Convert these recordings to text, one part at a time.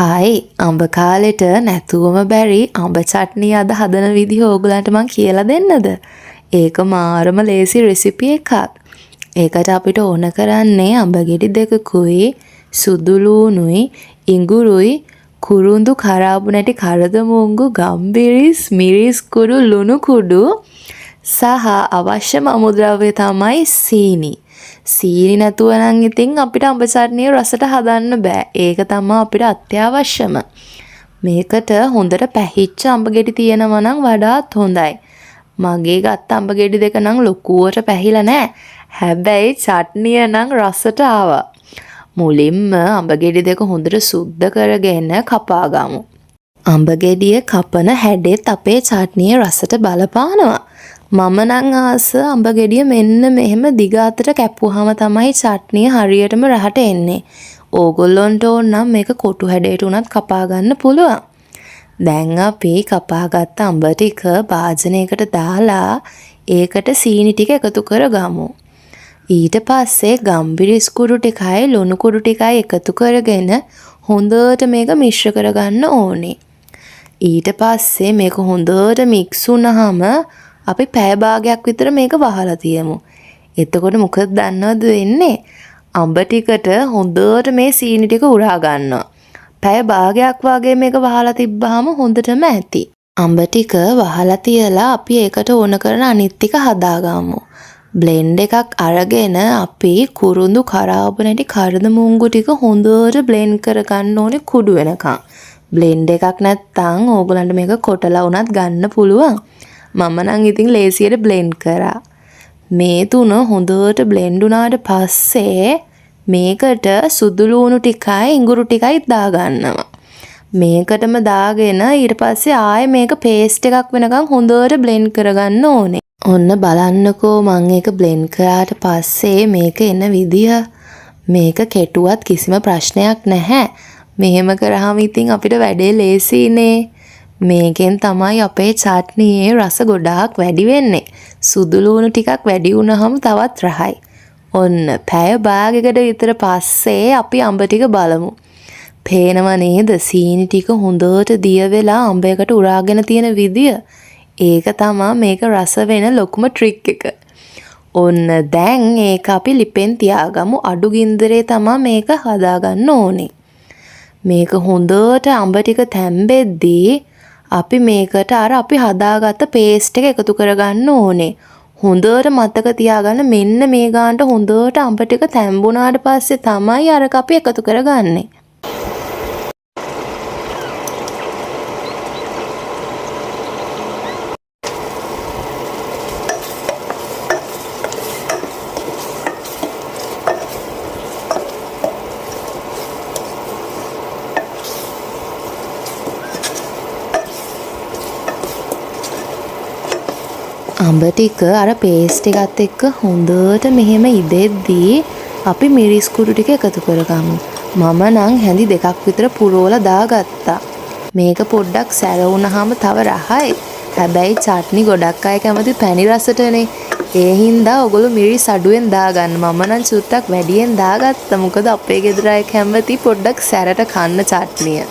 Hi අඹ කාලෙට නැතුවම බැරි අඹ චට්නිය අද හදන විදිහ ඕගලන්ට මං කියලා දෙන්නද? ඒක මාරම ලේසි රෙසිපි එකක්. ඒකට අපිට ඕන කරන්නේ අඹ ගෙඩි දෙකකුයි, සුදු ලූණුයි, ඉඟුරුයි, කුරුඳු කරාබු නැටි කරදමුංගු, ගම්බිරිස්, මිරිස් කුඩු, ලුණු කුඩු සහ අවශ්‍යම අමුද්‍රව්‍ය තමයි සීනි. සීනි නැතුව නම් ඉතින් අපිට අඹ චට්නිය රසට හදන්න බෑ. ඒක තමයි අපිට අත්‍යවශ්‍යම. මේකට හොඳට පැහිච්ච අඹ ගෙඩි තියෙනවා නම් වඩාත් හොඳයි. මගේ ගත්ත අඹ ගෙඩි දෙක නම් ලොකුවට පැහිලා නෑ. හැබැයි චට්නිය නම් රසට ආවා. මුලින්ම අඹ ගෙඩි දෙක හොඳට සුද්ධ කරගෙන කපා ගමු. අඹ ගෙඩිය කපන හැඩෙත් අපේ චට්නියේ රසට බලපානවා. මම නම් ආස අඹ ගෙඩිය මෙන්න මෙහෙම දිග අතට කැපුවාම තමයි චට්නිය හරියටම රහට එන්නේ. ඕගොල්ලොන්ට ඕන නම් මේක කොටු හැඩයට උනත් කපා ගන්න පුළුවන්. දැන් අපි කපාගත්ත අඹ ටික භාජනයකට දාලා ඒකට සීනි ටික එකතු කරගමු. ඊට පස්සේ ගම්බිරිස් කුඩු ටිකයි ලුණු කුඩු ටිකයි එකතු කරගෙන හොඳට මේක මිශ්‍ර කරගන්න ඕනේ. ඊට පස්සේ මේක හොඳට මික්ස් වුණාම අපි පැය භාගයක් විතර මේක වහලා තියමු. එතකොට මොකද දන්නවද වෙන්නේ? අඹ ටිකට හොඳට මේ සීනි ටික උරා ගන්නවා. පැය භාගයක් වගේ මේක වහලා තිබ්බාම හොඳටම ඇති. අඹ ටික වහලා තියලා අපි ඒකට ඕන කරන අනිත් ටික හදාගමු. බ්ලෙන්ඩ් එකක් අරගෙන අපි කුරුඳු කරාබු නැටි කරදමුංගු ටික හොඳට බ්ලෙන්ඩ් කරගන්න ඕනේ කුඩු වෙනකන්. බ්ලෙන්ඩ් එකක් නැත්තම් ඕගලන්ට මේක කොටලා උනත් ගන්න පුළුවන්. මම නම් ඉතින් ලේසියට බ්ලෙන්ඩ් කරා. මේ තුන හොඳට බ්ලෙන්ඩ් වුණාට පස්සේ මේකට සුදු ලූණු ටිකයි ඉඟුරු ටිකයි දාගන්නවා. මේකටම දාගෙන ඊට පස්සේ ආයෙ මේක පේස්ට් එකක් වෙනකන් හොඳට බ්ලෙන්ඩ් කරගන්න ඕනේ. ඔන්න බලන්නකෝ මම ඒක බ්ලෙන්ඩ් කරාට පස්සේ මේක එන විදිය. මේක කෙටුවත් කිසිම ප්‍රශ්නයක් නැහැ. මෙහෙම කරාම ඉතින් අපිට වැඩේ ලේසියිනේ. මේකෙන් තමයි අපේ චට්නියේ රස ගොඩාක් වැඩි වෙන්නේ. සුදු ලූණු ටිකක් වැඩි වුණාම තවත් රහයි. ඔන්න පැය භාගයකට විතර පස්සේ අපි අඹ ටික බලමු. පේනව නේද සීනි ටික හොඳට දිය වෙලා අඹයකට උරාගෙන තියෙන විදිය. ඒක තමයි මේක රස වෙන ලොකුම ට්‍රික් එක. ඔන්න දැන් ඒක අපි ලිපෙන් තියාගමු. අඩු ගින්දරේ තමයි මේක හදාගන්න ඕනේ. මේක හොඳට අඹ ටික තැම්බෙද්දී අපි මේකට අපි හදාගත්ත පේස්ට් එක එකතු කරගන්න ඕනේ. හොඳට මතක තියාගන්න මෙන්න මේ ගානට හොඳට අඹ ටික තැම්බුණාට පස්සේ තමයි අර අපි එකතු කරගන්නේ. අඹ ටික අර පේස්ට් එකත් එක්ක හොඳට මෙහෙම ඉදෙද්දී අපි මිරිස් කුඩු ටික එකතු කරගමු. මම නම් හැඳි දෙකක් විතර පුරවලා දාගත්තා. මේක පොඩ්ඩක් සැර වුණාම තව රහයි. හැබැයි චට්නි ගොඩක් අය කැමති පැණි රසටනේ. ඒ හින්දා ඔයගොල්ලෝ මිරිස් අඩුවෙන් දාගන්න. මම නම් චුට්ටක් වැඩියෙන් දාගත්තා. මොකද අපේ ගෙදර අය කැමති පොඩ්ඩක් සැරට කන්න චට්නිය.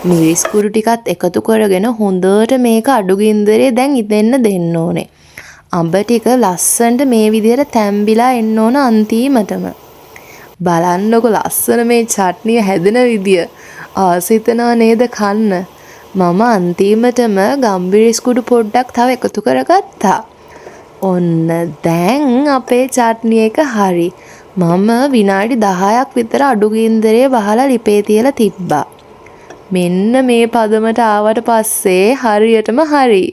මිරිස් කුඩු ටිකත් එකතු කරගෙන හොඳට මේක අඩු ගින්දරේ දැන් ඉදෙන්න දෙන්න ඕනේ. අඹ ටික ලස්සනට මේ විදිහට තැම්බිලා එන්න ඕන අන්තිමටම. බලන්නකො ලස්සන මේ චට්නිය හැදෙන විදිය. ආසිතනා නේද කන්න. මම අන්තිමටම ගම්බිරිස් කුඩු පොඩ්ඩක් තව එකතු කරගත්තා. ඔන්න දැන් අපේ චට්නිය එක හරි. මම විනාඩි 10ක් විතර අඩු ගින්දරේ වහලා ලිපේ තියලා තිබ්බා. මෙන්න මේ පදමට ආවට පස්සේ හරියටම හරි.